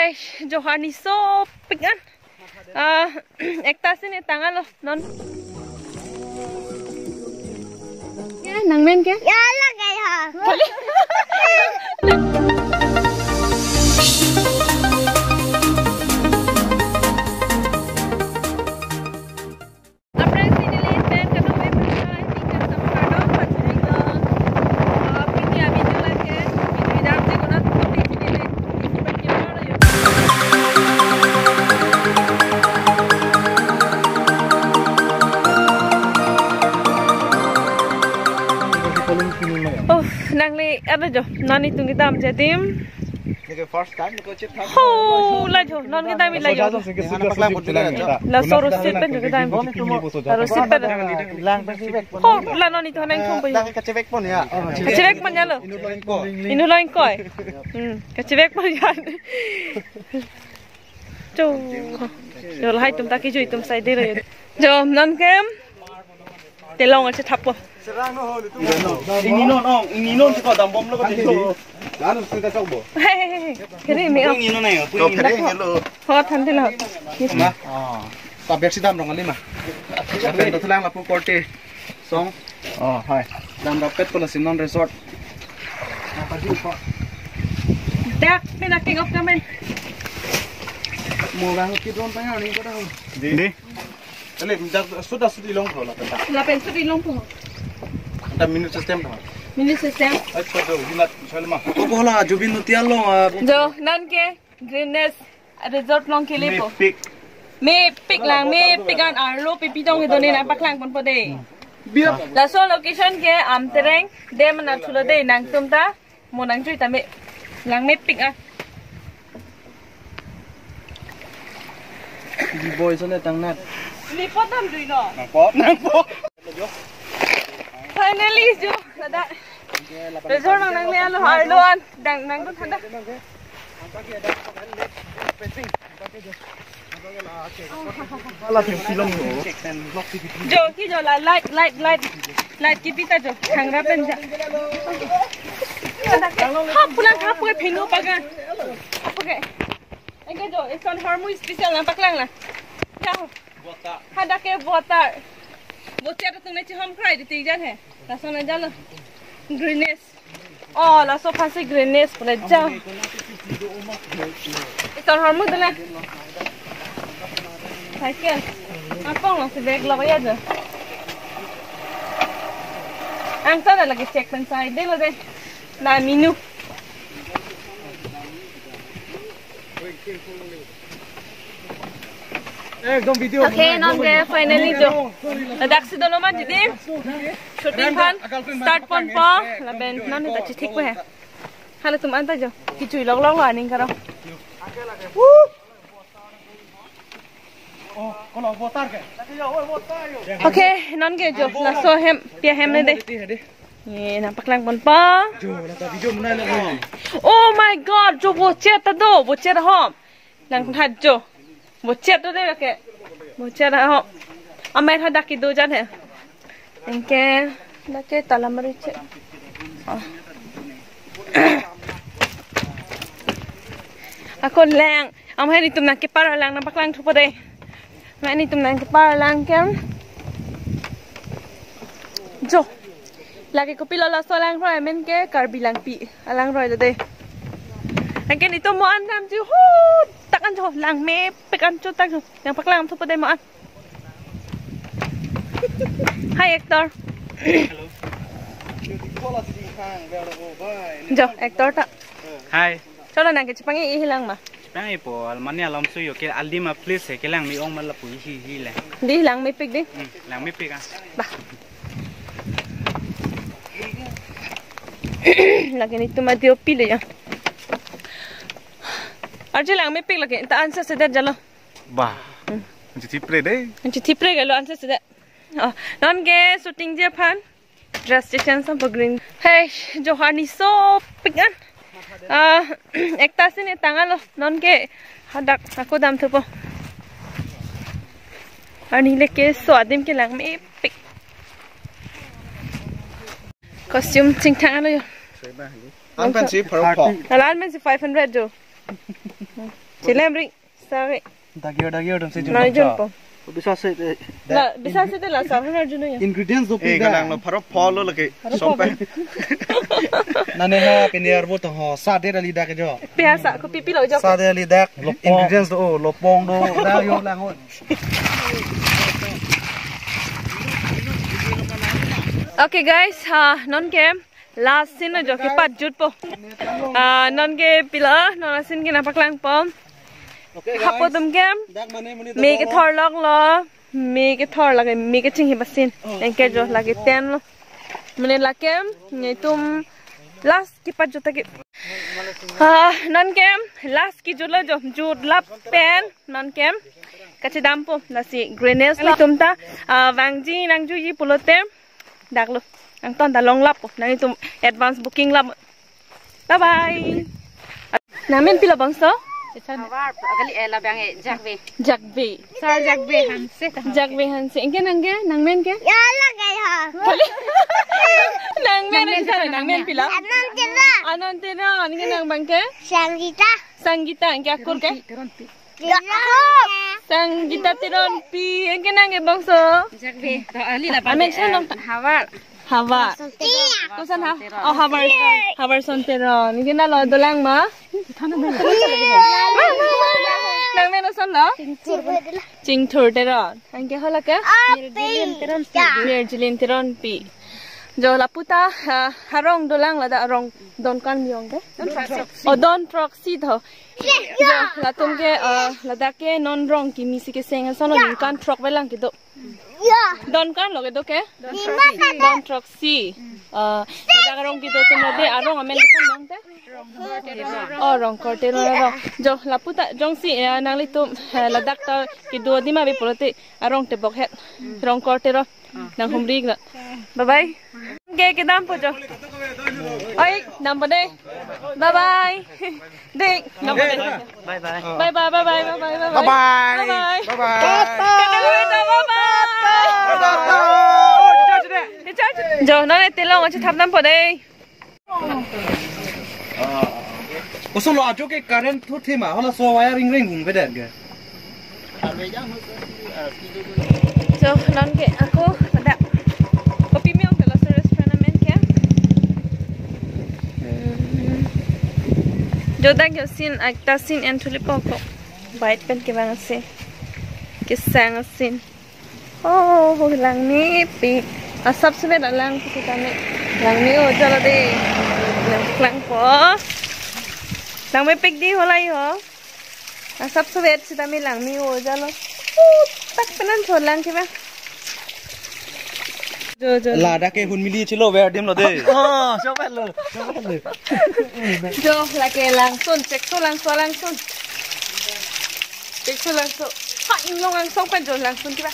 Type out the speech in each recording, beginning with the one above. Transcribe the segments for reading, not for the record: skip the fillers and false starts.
Hey, Johani so pikan. Ekta sini tangan lo, non. Ya, nang men ke? Ya lah kaya. Nangli ada jo, nani tunggu tam jadim. Ini first time ni kau cek tak? Oh, lajo, non kita ambil lajo. La sorus sit pen juga time. Harus sit pen. Oh, la non itu nang kumpai. Kecewek pun ya. Kecewek pun jalo. Inu lain koi. Kecewek pun jalo. Jo, jo lah itu tak kiju itu saya diri. Jo, non kem. Telong aja tapo. Ini non kita dambom lo kan itu. Lalu kita coba. Kiri mi. Ini non ya. Kau kiri lo. Hot hanti lah. Mah. Tapi si dam dong ni mah. Tapi itu lang lapu korte. Song. Oh, hai. Dam dapat pula si non resort. Apa sih kok? Dak, pina king of kamen. Mau bang kita orang tanya ni kau dah. Di. Ini sudah long thola. La pensu di long pun. Ada minute system dah. Minute system. अच्छा तो हिम्मत चलमा तो बोला जुबिन नु तियाल लो जो नन के ग्रीननेस रिजॉर्ट लोंग के लिए को पिक मे पिक लांग मे पिकान आरलो पिपी दोंग के दोने ना पकलांग पन पदे बिया लासो लोकेशन के आम तेरेंग दे मना थुलो दे नंग तुमता मो नंग जुई तमे लांग मे पिक आ दी बॉयज ने तंगना लिपो तम जुई नो नंग पॉप फाइनली जो लदा resort nang nang lian lo harloan dang nang tu thanda jo ki jo la light ki pita jo khangra pen ja ha pulang ha pue phinu pagan apa ke engke jo ison hormone special na paklang la chao hada ke water bocah tu ne chham krai di tijan hai laso na jalo greenness oh la so fancy greenness pula jauh itu hormon tu lah cycle apa lah si bag lah ya je angsa dah lagi check pensai deh lah deh na menu okay non ke finally jo dak si dono ma didi shooting pan start pon pa la ben non ta chi thik hai hala tum anta jo ki chui log log la ning karo okay non ke jo la so hem pia hem le de ye nampak lang pon pa oh my god jo bo chet ta do bo chet hom lang that jo bocet tu deh ke bocet dah amai dah dak itu jan he engke dak ke talam merice aku lang amai ni tum nak ke par lang nampak lang tu pade mai ni tum nak ke par lang kan jo lagi kopi lala solang roi men ke karbi lang pi alang roi deh engke ni tu mo andam ju hu takan jo lang me pekan jo tak jo yang paklang tu pada maan hi Hector hello jo Hector tak hi coba nak ke Jepang ini hilang mah Jepang ipo almani alam suyo ke aldima place ke lang mi ong mala pu hi le di hilang me pik di lang mi pik ah bah lagi ni tu mati opi le ya Arje lang me pik lagi ta answer sedar jalo bah anci tipre deh anci tipre galo answer sedar non ke shooting je pan dress station sa green hey Johani so pikan ekta sini tangan lo non ke hadak aku dam tu po ani leke so adim ke lang me pik costume ching thang lo yo An pensi per pop. Alan men si 500 jo. Cilemri, sorry. Dagio dong sejun. Nai jun po. Bisa sih. Lah, bisa sih lah sarhan arjun ya. Ingredients do Eh, galang lo paro polo lagi. Sampai. Nane ha piniar bo to ho sade ali dak jo. Biasa, ko pipi lo jo. Sade ali dak ingredients do lopong do da yo lang ho. Okay guys, non game last scene jo ke pat jut po. Non ke pila, non scene ke napak lang po. Hapo tum game. Me ke thor log lo, me ke thor lage, me ke ching hi basin. Enke jo lage ten lo. Mene lake ne tum last ki pat jut ke. Non game last ki jut lo jo jut lap pen non game. Kachi dampo nasi grenache lo tum ta wangji nang ju yi pulote. Dak lo, ang ton talong lap po, nang itum advance booking lap. Bye bye. Namin pila bangso? Hawar, kali ela bang Jakbe. Jakbe. Sar Jakbe Hanse. Jakbe Hanse. Ingke nangge, nangmen ke? Ya lagay ha. Nangmen isa nangmen pila? Anon tira. Anon tira, ingke nang bangke? Sanggita. Sanggita, ingke akur ke? Ya. Sanggita tiron pi, ingke nangge bangso? Jakbe. Ali la Amen siya Hawar. Hawar. Kusan ha? Oh, Hawar. Hawar son tiron. Ingke na lo dolang ma? Nang men son lo? Ching thur tiron. Ingke hala ke? Mirjilin tiron pi. Jo la puta harong dolang la da rong don kan miong ke? O don proxy tho. Jo la tum ke la da ke non rong ki misi ke seng son lo kan trok belang ki do. Don kan lo ke do ke? Don proxy. Da rong ki do tum la de arong amen kan miong te? Oh rong korte lo ro. Jo la puta jong si nang li tum la dak ta ki do di ma be polote arong te bok het. Rong korte ro. Nang humrig na. Bye bye. Ke dam po jo. Oi, dam po de. Bye bye. Dek, dam po de. Bye bye. Bye bye bye bye bye bye bye. Bye bye. Bye bye. Bye bye. Jo, nó này tiền long ở trên tháp năm po đây. Usung lo ajo ke current thu thi ma hola so wiring ring hum beden ke. Jo, non ke aku ada. Kopi miong ke los restaurant amen ke. Jo dak yo sin akta sin en thuli poko. Bait pen ke bang se. Ke sang sin. Oh, lang ni pi. Asap sebe lang kita ni. Lang ni oh jala de. Lang po. Lang may pig di holay ho. Asap sebe sita mi lang ni oh jala. Tak penan chon lang ke ba. Jo. La da ke hun mili chilo ver dim lo de. Oh, so bet lo. Jo la ke langsung cek so langsung. Cek so langsung. Ha inglong langsung pen jo langsung ke ba.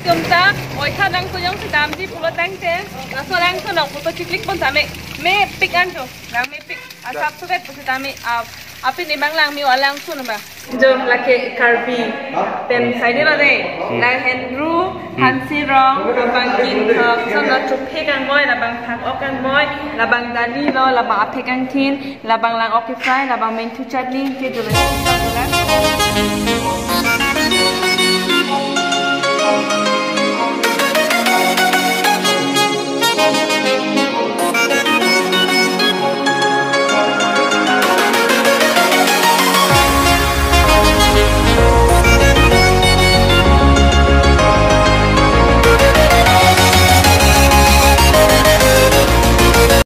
Kumta, oi tha dang so yang sedam di pulau dang te. Na so lang so nang foto klik pun same. Me pick an jo. Lang me pick. Asap so bet pun same. Api ni bang lang mi walang so na ba. Jom laki karbi. Ten side lo de. Lang Henry Hansi rong labang kin thok so na chup he kan boy labang thak ok kan boy labang dali lo labang ape kan tin labang lang ok fry labang main tu chutney ke jo la.